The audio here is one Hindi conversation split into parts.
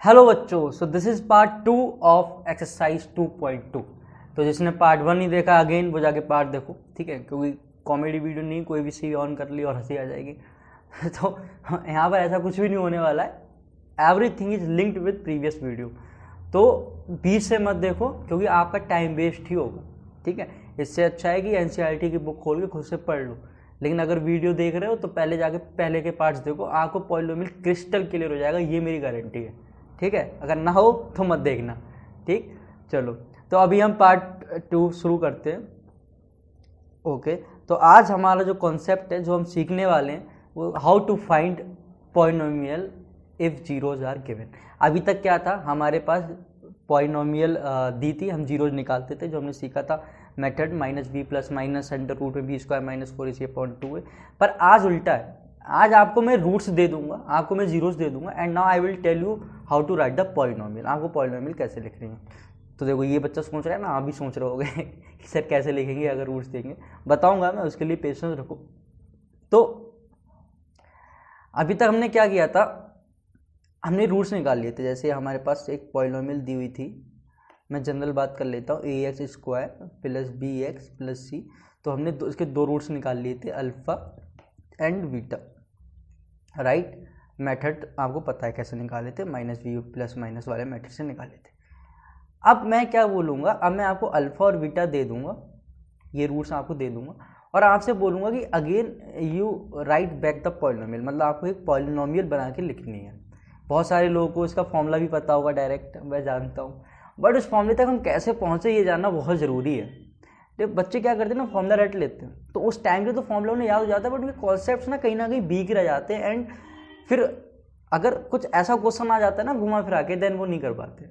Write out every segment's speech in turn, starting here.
हेलो बच्चों, so this is part 2 of exercise 2.2। तो जिसने पार्ट 1 नहीं देखा अगेन वो जाके पार्ट देखो, ठीक है, क्योंकि कॉमेडी वीडियो नहीं, कोई भी सी ऑन कर ली और हंसी आ जाएगी। तो यहाँ पर ऐसा कुछ भी नहीं होने वाला है। Everything is linked with previous video. तो बीच से मत देखो क्योंकि आपका टाइम वेस्ट ही होगा, ठीक है। इससे अच्छा है कि एनसीईआरटी की बुक खोल के खुद से पढ़ लो। लेकिन अगर वीडियो देख रहे हो तो पहले जाके पहले के पार्ट्स देखो, आपको पॉलिनोमियल क्रिस्टल क्लियर हो जाएगा, ये मेरी गारंटी है, ठीक है। अगर ना हो तो मत देखना, ठीक। चलो, तो अभी हम पार्ट 2 शुरू करते हैं। ओके, तो आज हमारा जो कॉन्सेप्ट है, जो हम सीखने वाले हैं, वो how to find polynomial if zeros are given. अभी तक क्या था, हमारे पास पॉलिनोमियल दी थी, हम जीरोज निकालते थे। जो हमने सीखा था method -b plus minus under root में b² माइनस 4ac/2 है। पर आज उल्टा है, आज आपको मैं रूट्स दे दूंगा, आपको मैं जीरोस दे दूंगा, and now I will tell you how to write the polynomial. आपको पॉलिनोमियल कैसे लिखनी है। तो देखो, ये बच्चा सोच रहा है ना, आप भी सोच रहे होगे कि सर कैसे लिखेंगे अगर रूट्स देंगे। बताऊंगा मैं, उसके लिए पेशेंस रखो। तो अभी तक हमने क्या किया था, हमने रूट्स निकाल लिए थे। जैसे हमारे पास एक पॉलिनोमियल दी हुई थी, मैं जनरल बात कर लेता हूँ, ax² plus bx plus c। तो हमने इसके दो रूट्स निकाल लिए थे, alpha and beta, right. Method आपको पता है कैसे निकाले थे, -b प्लस माइनस वाले मेथड से निकाले थे। अब मैं क्या बोलूँगा, अब मैं आपको अल्फा और बीटा दे दूंगा, ये रूट्स आपको दे दूंगा, और आपसे बोलूँगा कि again you right back the polynomial. मतलब आपको एक पॉलिनोमियल बना के लिखनी है। बहुत सारे लोगों को इसका फॉर्मूला भी पता होगा डायरेक्ट, मैं जानता हूँ, बट उस फॉर्मूले तक हम कैसे पहुँचे ये जानना बहुत ज़रूरी है। तो बच्चे क्या करते हैं ना, फॉर्मूला रट लेते हैं, तो उस टाइम पे तो फॉर्मूला उन्हें याद हो जाता है, बट उनके कॉन्सेप्ट्स ना कहीं वीक रह जाते हैं। एंड फिर अगर कुछ ऐसा क्वेश्चन आ जाता है ना घुमा फिरा के, देन वो नहीं कर पाते,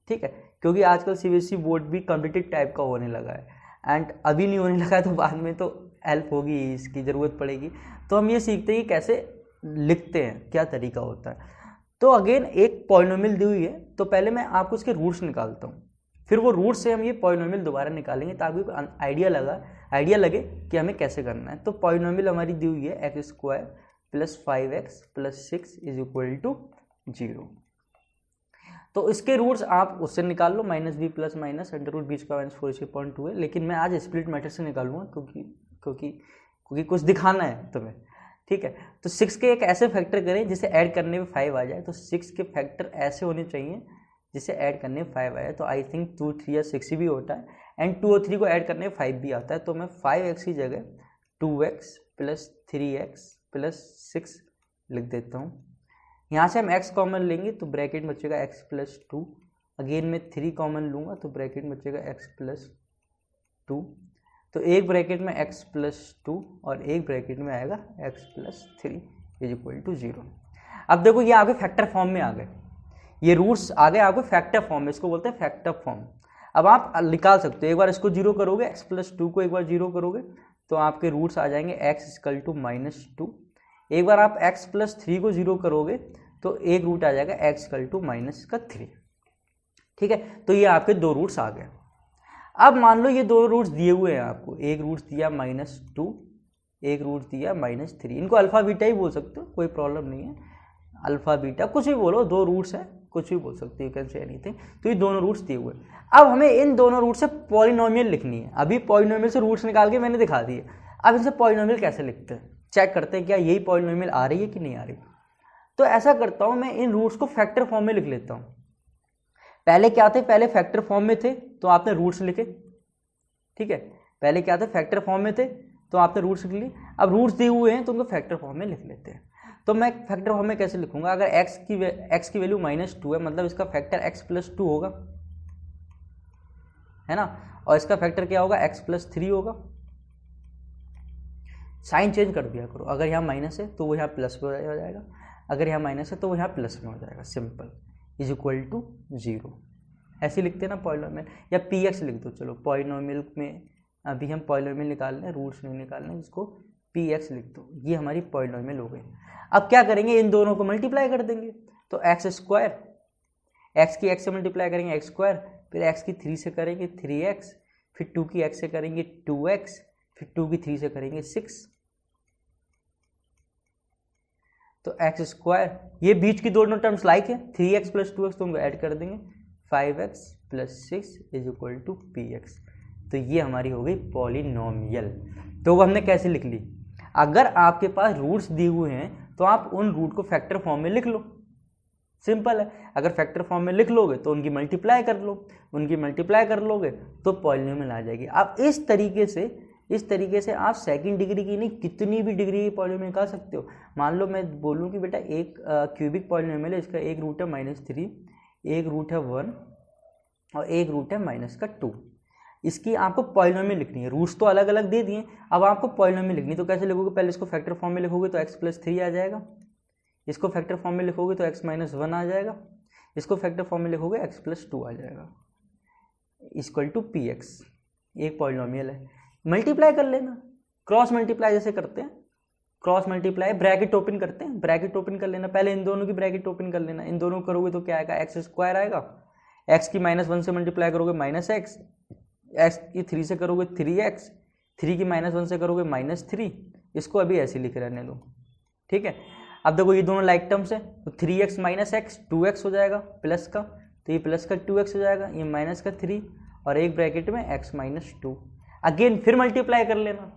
ठीक है। क्योंकि आजकल सीबीएसई बोर्ड भी कॉम्पिटिटिव टाइप का होने लगा है, एंड अभी नहीं होने लगा है, तो बाद में तो हेल्प होगी, इसकी ज़रूरत पड़ेगी। तो हम ये सीखते हैं कि कैसे लिखते हैं, क्या तरीका होता है। तो अगेन एक पॉलिनोमियल दी हुई है, तो पहले मैं आपको इसके रूट्स निकालता हूँ, फिर वो रूट से हम ये पॉलिनोमियल दोबारा निकालेंगे, ताकि आइडिया लगे कि हमें कैसे करना है। तो पॉलिनोमियल हमारी दी हुई है x² plus 5x plus 6 is equal to 0। तो इसके रूट्स आप उससे निकाल लो, -b plus minus under root b² minus 4ac/2 है। लेकिन मैं आज स्प्लिट मेथड से निकालूंगा, क्योंकि कुछ दिखाना है तुम्हें, ठीक है। तो 6 के एक ऐसे फैक्टर करें जिसे ऐड करने में 5 आ जाए। तो 6 के फैक्टर ऐसे होने चाहिए जिसे ऐड करने में 5 आया। तो आई थिंक 2, 3 या 6 भी होता है, एंड 2 और 3 को ऐड करने में 5 भी आता है। तो मैं 5x की जगह 2x प्लस 3x प्लस 6 लिख देता हूँ। यहाँ से हम x कॉमन लेंगे तो ब्रैकेट में बचेगा x प्लस 2। अगेन मैं 3 कॉमन लूँगा तो ब्रैकेट में बचेगा x प्लस 2। तो एक ब्रैकेट में x प्लस 2 और एक ब्रैकेट में आएगा x plus 3 is equal to 0। अब देखो, ये आगे फैक्टर फॉर्म में आ गए, ये रूट्स आ गए आपको फैक्टर फॉर्म में, इसको बोलते हैं फैक्टर फॉर्म। अब आप निकाल सकते हो, एक बार इसको 0 करोगे, x प्लस 2 को एक बार 0 करोगे तो आपके रूट्स आ जाएंगे x इक्वल टू -2। एक बार आप x प्लस 3 को 0 करोगे तो एक रूट आ जाएगा x इक्वल टू -3, ठीक है। तो ये आपके दो रूट्स आ गए। अब मान लो ये दो रूट्स दिए हुए हैं आपको, एक रूट दिया -2, एक रूट दिया -3। इनको अल्फा बीटा ही बोल सकते हो, कोई प्रॉब्लम नहीं है, अल्फा बीटा कुछ भी बोलो, दो रूट्स हैं, कुछ भी बोल सकते हो, यू कैन से एनीथिंग। तो ये दोनों रूट्स दिए हुए हैं। अब हमें इन दोनों रूट से पॉलिनोमियल लिखनी है। अभी पॉलिनोमियल से रूट्स निकाल के मैंने दिखा दिए, अब इनसे पॉलिनोमियल कैसे लिखते हैं, चेक करते हैं क्या यही पॉलिनोमियल आ रही है कि नहीं आ रही। तो ऐसा करता हूँ, मैं इन रूट्स को फैक्टर फॉर्म में लिख लेता हूँ। पहले क्या थे, पहले फैक्टर फॉर्म में थे तो आपने रूट्स लिखे, ठीक है। पहले क्या थे, फैक्टर फॉर्म में थे तो आपने रूट्स लिख लिए। अब रूट्स दिए हुए हैं तो उनको फैक्टर फॉर्म में लिख लेते हैं। तो मैं फैक्टर फॉर्म में कैसे लिखूंगा, अगर x की वैल्यू -2 है, मतलब इसका फैक्टर x प्लस 2 होगा, है ना, और इसका फैक्टर क्या होगा, x प्लस 3 होगा। साइन चेंज कर दिया करो, अगर यहाँ माइनस है तो वो यहाँ प्लस में हो जाएगा, अगर यहाँ माइनस है तो वो यहाँ प्लस में हो जाएगा, सिंपल, इज इक्वल टू 0। ऐसे लिखते हैं ना पॉलिनोमियल, या px लिख दो। चलो, पॉलिनोमियल में अभी हम पॉलिनोमियल निकाल लें, रूट्स नहीं निकालने, इसको px लिख दो। ये हमारी पॉलिनोमियल हो गई। अब क्या करेंगे, इन दोनों को मल्टीप्लाई कर देंगे। तो x², x की x से मल्टीप्लाई करेंगे x², फिर x की 3 से करेंगे 3x, फिर 2 की x से करेंगे 2x, फिर 2 की 3 से करेंगे 6। तो एक्स स्क्वायर, ये बीच की दोनों टर्म्स लाइक है, 3x प्लस 2x तो उनको ऐड कर देंगे, 5x plus 6 is equal to px। तो ये हमारी हो गई पॉलिनोमियल। तो वो हमने कैसे लिख ली, अगर आपके पास रूट्स दिए हुए हैं तो आप उन रूट को फैक्टर फॉर्म में लिख लो, सिंपल है। अगर फैक्टर फॉर्म में लिख लोगे तो उनकी मल्टीप्लाई कर लो, उनकी मल्टीप्लाई कर लोगे तो पॉलिनोमियल आ जाएगी। आप इस तरीके से आप सेकंड डिग्री की नहीं, कितनी भी डिग्री की पॉलिनोमियल निकाल सकते हो। मान लो मैं बोलूँ कि बेटा एक क्यूबिक पॉलिनोमियल है, इसका एक रूट है -3, एक रूट है 1 और एक रूट है -2। इसकी आपको पॉलिनोमियल लिखनी है, रूट्स तो अलग अलग दे दिए, अब आपको पॉलिनोमियल लिखनी है। तो कैसे लिखोगे, पहले इसको फैक्टर फॉर्म में लिखोगे तो x + 3 आ जाएगा, इसको फैक्टर फॉर्म में लिखोगे तो x - 1 आ जाएगा, इसको फैक्टर फॉर्म में लिखोगे x + 2 आ जाएगा, इक्वल टू px। एक पॉलिनोमियल है, मल्टीप्लाई कर लेना, क्रॉस मल्टीप्लाई जैसे करते हैं, क्रॉस मल्टीप्लाई ब्रैकेट ओपन करते हैं, ब्रैकेट ओपन कर लेना, पहले इन दोनों की ब्रैकेट ओपन कर लेना, इन दोनों करोगे तो क्या आएगा, x² आएगा, x की -1 से मल्टीप्लाई करोगे -x, x की 3 से करोगे 3x, 3 की -1 से करोगे -3, इसको अभी ऐसे लिख रहने दो, ठीक है। अब देखो ये दोनों लाइक टर्म्स है, तो 3x - x 2x हो जाएगा प्लस का, तो ये प्लस का 2x हो जाएगा, ये माइनस का 3 और एक ब्रैकेट में x - 2। अगेन फिर मल्टीप्लाई कर लेना,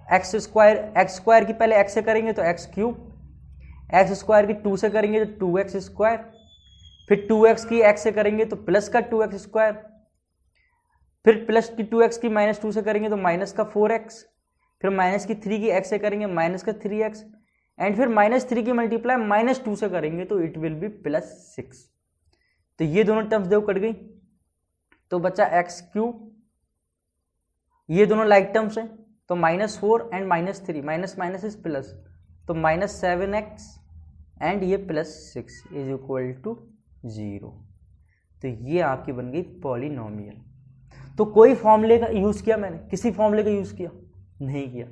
x² की पहले x से करेंगे तो x3, x² की 2 से करेंगे तो 2x², फिर 2x की x से करेंगे तो प्लस का 2x², फिर प्लस की 2x की -2 से करेंगे तो माइनस का 4x, फिर माइनस की 3 की x से करेंगे माइनस का 3x, एंड फिर -3 की मल्टीप्लाई -2 से करेंगे तो इट विल बी +6। तो ये दोनों टर्म्स देखो कट गई, तो बचा x3, ये दोनों लाइक टर्म्स हैं, तो -4 एंड -3, माइनस इज प्लस, तो -7x एंड ये +6 इज इक्वल टू 0। तो ये आपकी बन गई पॉलिनोमियल। तो कोई फॉर्मूले का यूज किया मैंने, किसी फॉर्मूले का यूज किया नहीं किया।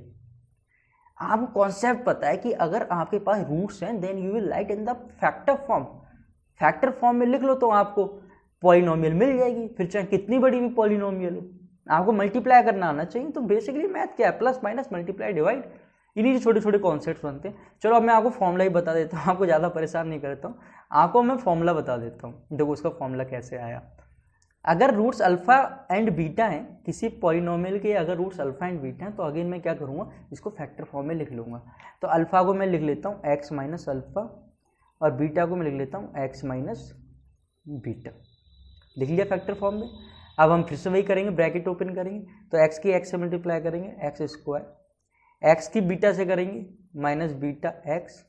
आपको कॉन्सेप्ट पता है कि अगर आपके पास रूट्स हैं then you will write in the factor form, factor form में लिख लो तो आपको पॉलिनोमियल मिल जाएगी, फिर चाहे कितनी बड़ी भी पॉलिनोमियल हो। आपको मल्टीप्लाई करना आना चाहिए, तो बेसिकली मैथ क्या है, प्लस माइनस मल्टीप्लाई डिवाइड, इन्हीं छोटे छोटे कॉन्सेप्ट्स बनते हैं। चलो अब मैं आपको फॉर्मूला ही बता देता हूँ, आपको ज़्यादा परेशान नहीं करता हूँ, आपको मैं फॉर्मूला बता देता हूँ। देखो उसका फॉर्मूला कैसे आया। अगर रूट्स अल्फा एंड बीटा हैं किसी पॉलिनोमियल के, अगर रूट्स अल्फा एंड बीटा हैं तो अगेन मैं क्या करूँगा, इसको फैक्टर फॉर्म में लिख लूँगा। तो अल्फा को मैं लिख लेता हूँ x - अल्फा और बीटा को मैं लिख लेता हूँ x - बीटा, लिख लिया फैक्टर फॉर्म में। अब हम फिर से वही करेंगे, ब्रैकेट ओपन करेंगे, तो x की x से मल्टीप्लाई करेंगे x², x की बीटा से करेंगे -βx,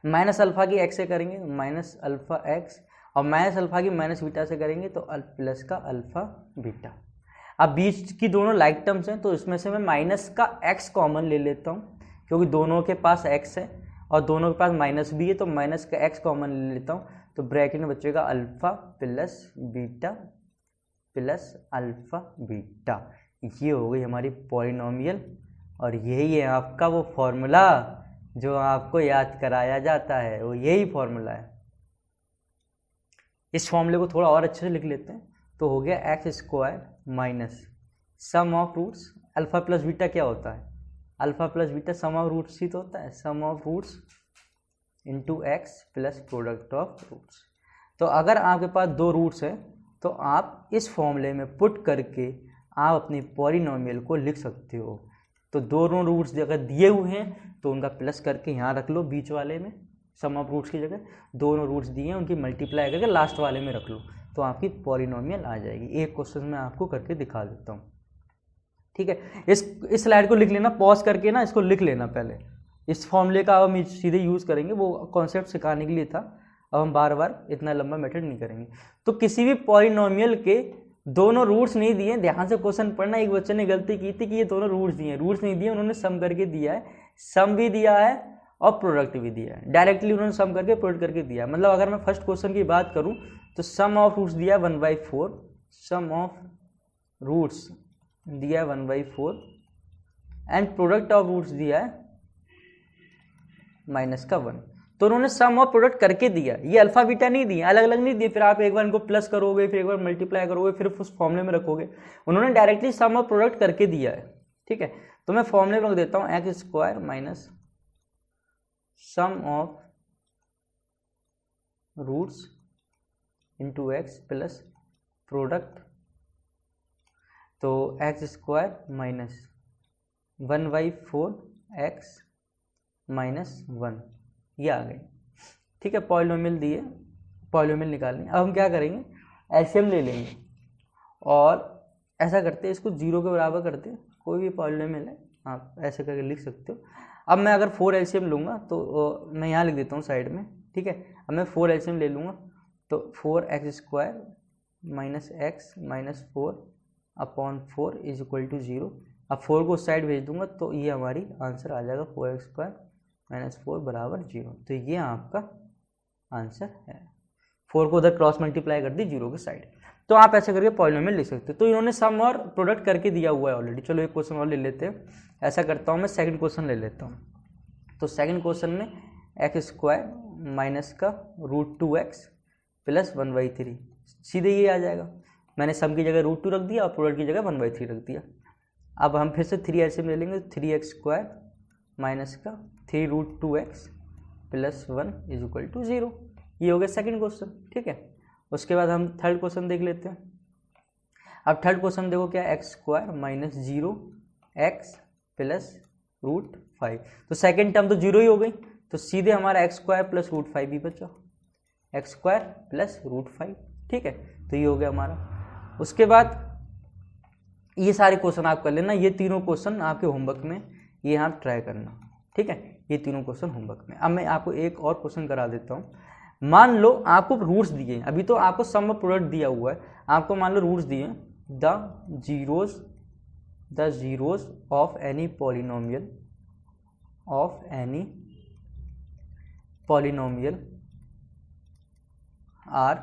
माइनस अल्फा की x से करेंगे -αx, और माइनस अल्फा की माइनस बीटा से करेंगे तो प्लस का अल्फा बीटा। अब बीच की दोनों लाइक टर्म्स हैं तो इसमें से मैं माइनस का x कॉमन ले लेता हूँ, क्योंकि दोनों के पास x है और दोनों के पास माइनस भी है, तो माइनस का x कॉमन ले लेता हूँ, तो ब्रैकेट में बचेगा alpha plus beta plus alpha beta. ये हो गई हमारी पॉलिनोमियल, और यही है आपका वो फॉर्मूला जो आपको याद कराया जाता है, वो यही फॉर्मूला है। इस फॉर्मूले को थोड़ा और अच्छे से लिख लेते हैं, तो हो गया x² minus sum of roots, alpha plus beta क्या होता है, alpha plus beta sum of roots ही तो होता है, sum of roots into x plus product of roots. तो अगर आपके पास दो रूट्स हैं तो आप इस फॉर्मूले में पुट करके आप अपनी पॉलिनोमियल को लिख सकते हो। तो दोनों रूट्स अगर दिए हुए हैं तो उनका प्लस करके यहाँ रख लो, बीच वाले में सम ऑफ रूट्स की जगह दोनों रूट्स दिए हैं उनकी मल्टीप्लाई करके लास्ट वाले में रख लो, तो आपकी पॉलिनोमियल आ जाएगी। एक क्वेश्चन में आपको करके दिखा देता हूँ, ठीक है। इस स्लाइड को लिख लेना, पॉज करके ना इसको लिख लेना पहले। इस फॉर्मूले का हम सीधे यूज़ करेंगे, वो कॉन्सेप्ट सिखाने के लिए था, अब हम बार बार इतना लंबा मेथड नहीं करेंगे। तो किसी भी पॉलिनोमियल के दोनों रूट्स नहीं दिए, ध्यान से क्वेश्चन पढ़ना। एक बच्चे ने गलती की थी कि ये दोनों रूट्स दिए, रूट्स नहीं दिए, उन्होंने सम करके दिया है, सम भी दिया है और प्रोडक्ट भी दिया है। डायरेक्टली उन्होंने सम करके प्रोडक्ट करके दिया है। मतलब अगर मैं फर्स्ट क्वेश्चन की बात करूं तो सम ऑफ रूट्स दिया है 1/4, सम ऑफ रूट्स दिया है 1/4 एंड प्रोडक्ट ऑफ रूट्स दिया है -1। तो उन्होंने सम और प्रोडक्ट करके दिया, ये अल्फा बीटा नहीं दिए, अलग अलग नहीं दिए, फिर आप एक बार इनको प्लस करोगे, फिर एक बार मल्टीप्लाई करोगे, फिर उस फॉर्मूले में रखोगे। उन्होंने डायरेक्टली सम और प्रोडक्ट करके दिया है, ठीक है। तो मैं फॉर्मूले में रख देता हूँ x² minus sum of roots into x plus product, तो x square minus 1/4 x minus 1, ये आ गई। ठीक है, पॉलिनोमियल दिए, पॉलिनोमियल निकालनी। अब हम क्या करेंगे, एलसीएम ले लेंगे और ऐसा करते हैं, इसको 0 के बराबर करते हैं। कोई भी पॉलिनोमियल है आप ऐसे करके लिख सकते हो। अब मैं अगर 4 एलसीएम लूँगा तो मैं यहाँ लिख देता हूँ साइड में। ठीक है, अब मैं 4 एलसीएम ले लूँगा तो 4x square minus x minus 4/4 is equal to 0। अब 4 को उस साइड भेज दूंगा तो ये हमारी आंसर आ जाएगा 4x स्क्वायर माइनस 4 बराबर 0। तो ये आपका आंसर है। 4 को उधर क्रॉस मल्टीप्लाई कर दी 0 के साइड। तो आप ऐसे करके पॉलिनोमियल लिख सकते हो। तो इन्होंने सम और प्रोडक्ट करके दिया हुआ है ऑलरेडी। चलो एक क्वेश्चन और ले लेते हैं। ऐसा करता हूँ मैं, सेकंड क्वेश्चन ले लेता हूँ। तो सेकंड क्वेश्चन में एक्स स्क्वायर माइनस का √2x प्लस 1/3, सीधे ये आ जाएगा। मैंने सम की जगह √2 रख दिया और प्रोडक्ट की जगह 1/3 रख दिया। अब हम फिर से 3 एलसीएम ले लेंगे। 3x स्क्वायर माइनस का 3√2x plus 1 is equal to 0। ये हो गया सेकंड क्वेश्चन। ठीक है, उसके बाद हम थर्ड क्वेश्चन देख लेते हैं। अब थर्ड क्वेश्चन देखो क्या, x square minus 0x plus √5। तो सेकेंड टर्म तो 0 ही हो गई, तो सीधे हमारा एक्स स्क्वायर प्लस √5 ही बचा, एक्स स्क्वायर प्लस √5। ठीक है, तो ये हो गया हमारा। उसके बाद ये सारे क्वेश्चन आप कर लेना। ये तीनों क्वेश्चन आपके होमवर्क में, ये आप ट्राई करना। ठीक है, ये तीनों क्वेश्चन होमवर्क में। अब मैं आपको एक और क्वेश्चन करा देता हूँ। मान लो आपको रूट्स दिए हैं, अभी तो आपको सम ऑफ प्रोडक्ट दिया हुआ है। आपको मान लो रूट्स दिए हैं, the zeros of any polynomial are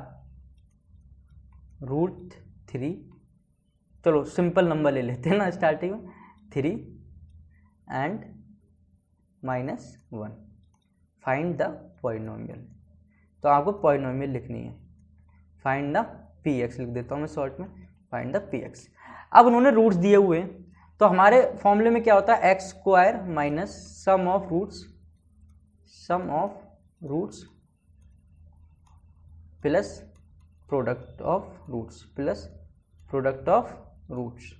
√3। चलो सिंपल नंबर ले लेते हैं ना स्टार्टिंग में, 3 एंड -1। Find the polynomial. तो आपको पॉलिनोमियल लिखनी है। फाइंड द px लिख देता हूँ मैं शॉर्ट में, फाइंड द px। अब उन्होंने रूट्स दिए हुए हैं, तो हमारे फॉर्मूले में क्या होता है, x square minus sum of roots plus product of roots,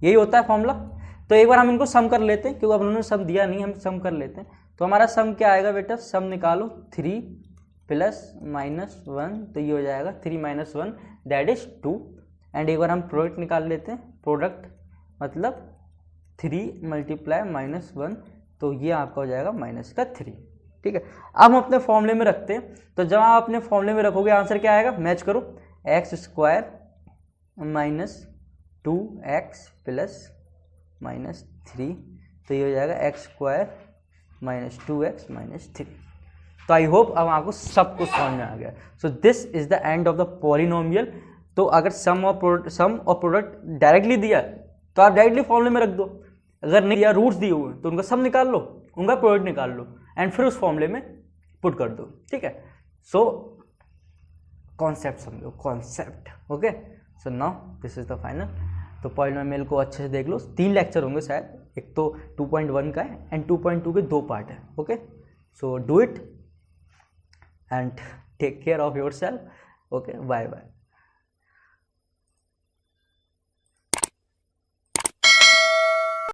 यही होता है फॉर्मूला। तो एक बार हम इनको सम कर लेते हैं, क्योंकि अब उन्होंने सम दिया नहीं, हम सम कर लेते हैं। तो हमारा सम क्या आएगा बेटा, सम निकालो 3 प्लस -1, तो ये हो जाएगा 3 - 1 दैट इज 2। एंड एक बार हम प्रोडक्ट निकाल लेते हैं, प्रोडक्ट मतलब 3 × -1, तो ये आपका हो जाएगा -3। ठीक है, अब हम अपने फॉर्मूले में रखते हैं। तो जब आप अपने फॉर्मूले में रखोगे आंसर क्या आएगा, मैच करो, x square minus 2x plus -3, तो ये हो जाएगा एक्स स्क्वायर माइनस 2x -3। तो आई होप अब आपको सब कुछ समझ में आ गया। So this is the end of the polynomial. तो अगर सम और प्रोडक्ट डायरेक्टली दिया तो आप डायरेक्टली फॉर्मूले में रख दो। अगर नहीं दिया, रूट्स दिए हुए तो उनका सम निकाल लो, उनका प्रोडक्ट निकाल लो एंड फिर उस फॉर्मूले में पुट कर दो। ठीक है, सो कॉन्सेप्ट समझो, concept. Okay, so now this is the final. तो पॉलिनोमियल को अच्छे से देख लो, 3 लेक्चर होंगे शायद, एक तो 2.1 का है एंड 2.2 के 2 पार्ट है। Okay, so do it and take care of yourself. Okay, bye bye.